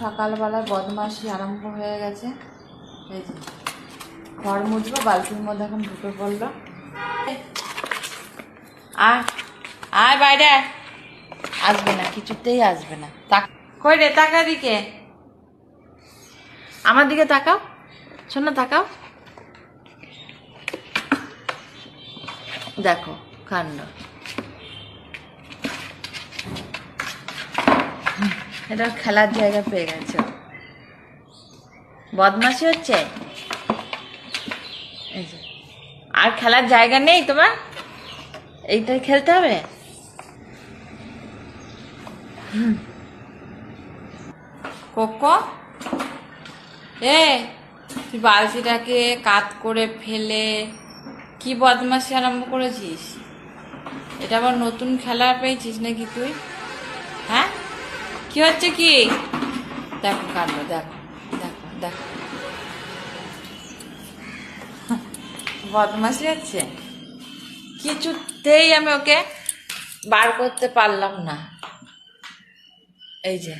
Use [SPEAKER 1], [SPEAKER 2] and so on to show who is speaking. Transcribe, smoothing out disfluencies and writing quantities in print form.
[SPEAKER 1] সকালবেলায় বদমাশি আরম্ভ হয়ে গেছে। এই যে ঘর মুছবো, বালতির মধ্যে এখন ঢুকে পড়লো। আয় আয় বাইরে আয়। আসবে না, কিছুতেই আসবে না। কই রে, তাকা দিকে, আমার দিকে তাকাও, শোনো তাকাও, দেখো কাণ্ড। এটা খেলার জায়গা পেয়ে গেছে, বদমাশি হচ্ছে। এই যে আর খেলার জায়গা নেই তোমার, এইটাই খেলতে হবে। কোকো, এ তুই বালতিটাকে কাত করে ফেলে কি বদমাশি আরম্ভ করেছিস? এটা আবার নতুন খেলা পেয়েছিস নাকি তুই? হ্যাঁ, কি হচ্ছে কি? দেখো কাণ্ড, দেখো দেখো দেখো, বদমাশি হচ্ছে। কিছুতেই আমি ওকে বার করতে পারলাম না। এই যে